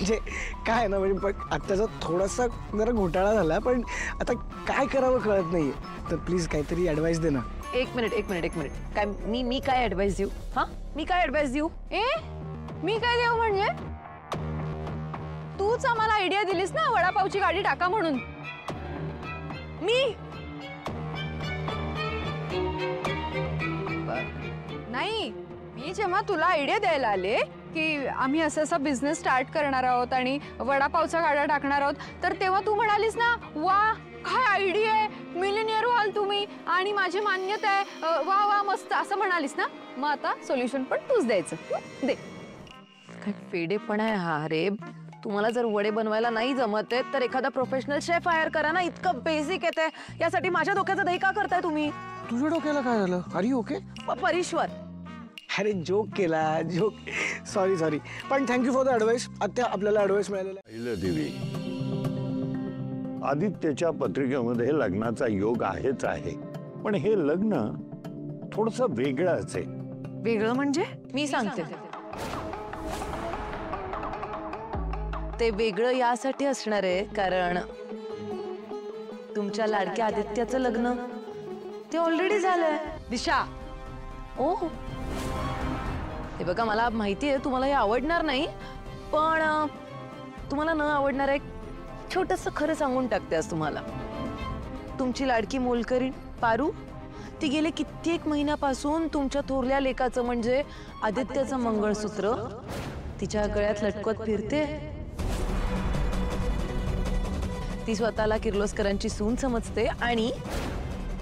म्हणजे काय ना म्हणजे पण आत्ताचा थोडासा जरा घोटाळा झाला पण आता काय करावं कळत नाहीये तर प्लीज काहीतरी ॲडवाइस दे ना. एक मिनिट काय मी काय ऍडवाइस देऊ? हा मी काय ऍडवाइस देऊ? मी काय देऊ म्हणजे? तूच आम्हाला आयडिया दिलीस ना वडापावची गाडी टाका म्हणून. मी नाही, मी जेव्हा तुला आयडिया द्यायला आले की आम्ही असा बिझनेस स्टार्ट करणार आहोत आणि वडापावच्या गाड्या टाकणार आहोत तर तेव्हा तू म्हणालीस ना वा काय आयडिया आहे, मिलिनियर व्हाल तुम्ही आणि माझी मान्यता आहे, वा वा मस्त असं म्हणालीस ना. मग आता सोल्युशन पण तूच द्यायचं. दे. काय फेडेपणा आहे हा रे. तुम्हाला जर वडे बनवायला नाही जमत आहे तर एखादा प्रोफेशनल शेफ हायर करा ना. इतकं बेसिक येते यासाठी माझ्या डोक्याचं दही का करताय तुम्ही? तुझ्या डोक्याला काय झालं? R you okay? परीश्वर अरे जोक केला जोक. सॉरी पण थँक्यू फॉर द ॲडवाइस. आता आपल्याला ॲडवाइस मिळालेला पाहिलं देवी, आदित्यच्या पत्रिकेमध्ये लग्नाचा योग आहेच आहे पण हे लग्न थोडंसं वेगळंच आहे. वेगळं म्हणजे? मी सांगते. ते वेगळं यासाठी असणार आहे कारण तुमच्या लाडक्या आदित्याचं लग्न ते ऑलरेडी झालंय. दिशा, ओ हे बघा मला माहिती आहे तुम्हाला हे आवडणार नाही पण तुम्हाला न आवडणार एक छोटंसं खरं सांगून टाकते आज तुम्हाला. तुमची लाडकी मोलकरीण पारू ती गेले कित्येक महिन्यापासून तुमच्या थोरल्या लेकाचं म्हणजे आदित्याचं मंगळसूत्र तिच्या गळ्यात लटकवत फिरते. ती स्वतःला किर्लोस्करांची सून समजते आणि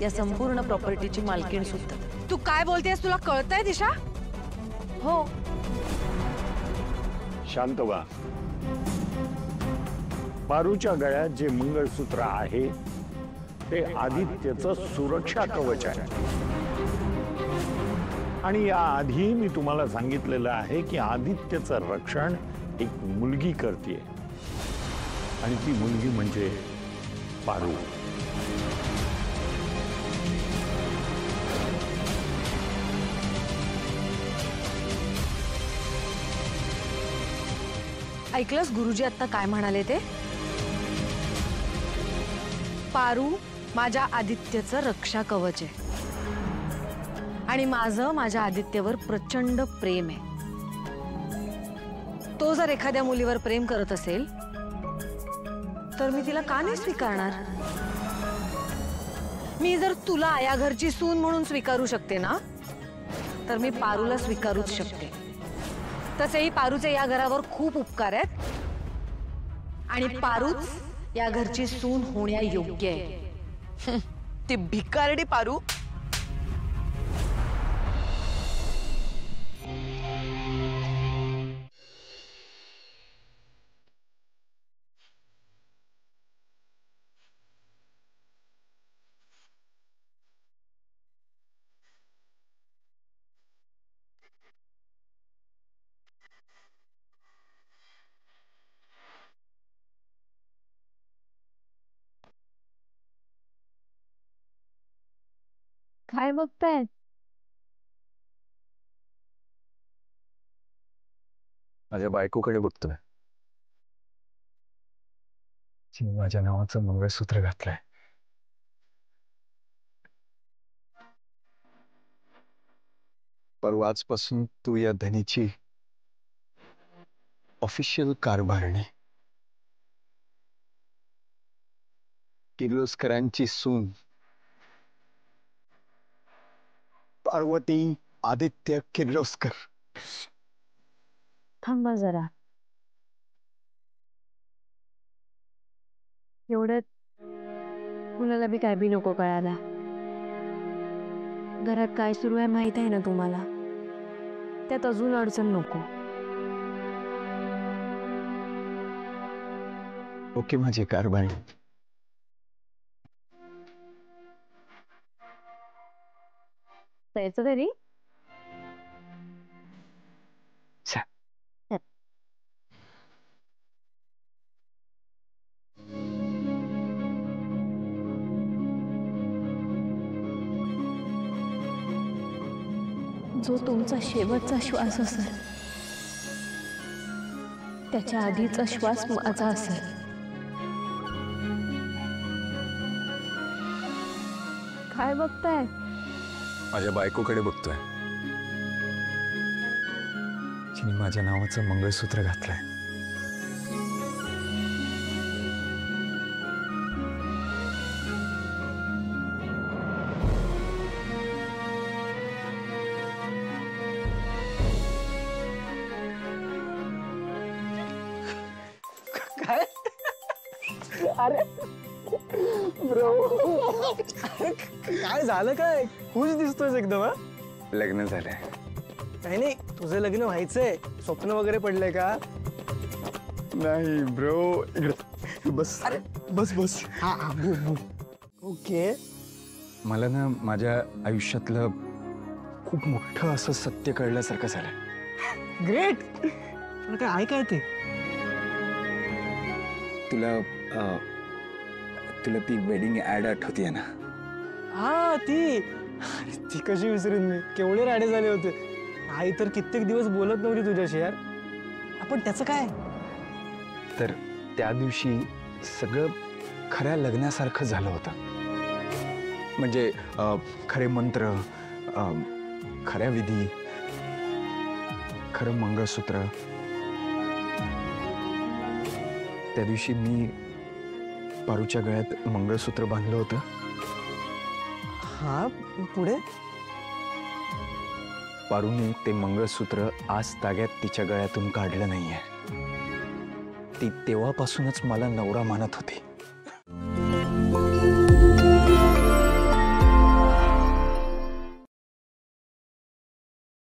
या संपूर्ण प्रॉपर्टीची मालकीण सुद्धा. तू काय बोलतेस? तुला कळतंय दिशा? हो. शांत व्हा. पारूच्या गळ्यात जे मंगळसूत्र आहे ते आदित्यचं सुरक्षा कवच आहे आणि याआधी मी तुम्हाला सांगितलेलं आहे की आदित्यचं रक्षण एक मुलगी करते आणि ती मुलगी म्हणजे पारू. ऐकलंस गुरुजी आता काय म्हणाले ते? पारू माझ्या आदित्यचं रक्षा कवच आहे आणि माझं माझ्या आदित्यवर प्रचंड प्रेम आहे. तो जर एखाद्या मुलीवर प्रेम करत असेल तर मी तिला का नाही स्वीकारणार? मी जर तुला या घरची सून म्हणून स्वीकारू शकते ना तर मी पारूला स्वीकारूच शकते. तसेही पारूचे या घरावर खूप उपकार आहेत आणि पारूच या घरची सून होण्या योग्य आहे. ती भिकारडी पारू. काय बघताय? माझ्या बायकोकडे बघतोय. तिने माझ्या नावाचं मंगळसूत्र घातलंय. परवाचपासून तू या धनीची ऑफिशियल कारभारणी, किर्लोस्करांची सून, पार्वती आदित्य किर्लोस्कर. थांबा जरा. एवढ्यात कुणाला बी काय बी नको कळायला. घरात काय सुरू आहे माहित आहे ना तुम्हाला. त्यात अजून अडचण नको. ओके माझी कारभारणी. जायचं घरी? जो तुमचा शेवटचा श्वास असेल त्याच्या आधीचा श्वास माझा असेल. काय बघताय? माझ्या बायकोकडे बघतोय. तिने माझ्या नावाचं मंगळसूत्र घातलंय. काय अरे ब्रो काय झालं काय खुश दिसतोयस एकदम. हा लग्न झालंय. नाही नाही तुझं लग्न व्हायचंय स्वप्न वगैरे पडलंय का? नाही ब्रो. बस बस बस. ओके. मला ना माझ्या आयुष्यातलं खूप मोठं असं सत्य कळल्यासारखं झालंय. ग्रेट. काय आहे काय ते? तुला ती वेडिंग ऍड आठवतीये ना? हा ती अरे, ती कशी विसरेन मी. केवढे राडे झाले होते. आई तर कित्येक दिवस बोलत नव्हती तुझ्याशी यार. आपण त्याचं काय? तर त्या दिवशी सगळं खऱ्या लग्नासारखं झालं होतं. म्हणजे खरे मंत्र, खऱ्या विधी, खरं मंगळसूत्र. त्या दिवशी मी पारूच्या गळ्यात मंगळसूत्र बांधलं होतं. हा पुढे? पारूने ते मंगळसूत्र आज ताग्यात तिच्या गळ्यातून काढलं नाहीये. ती तेव्हापासूनच मला नवरा मानत होती.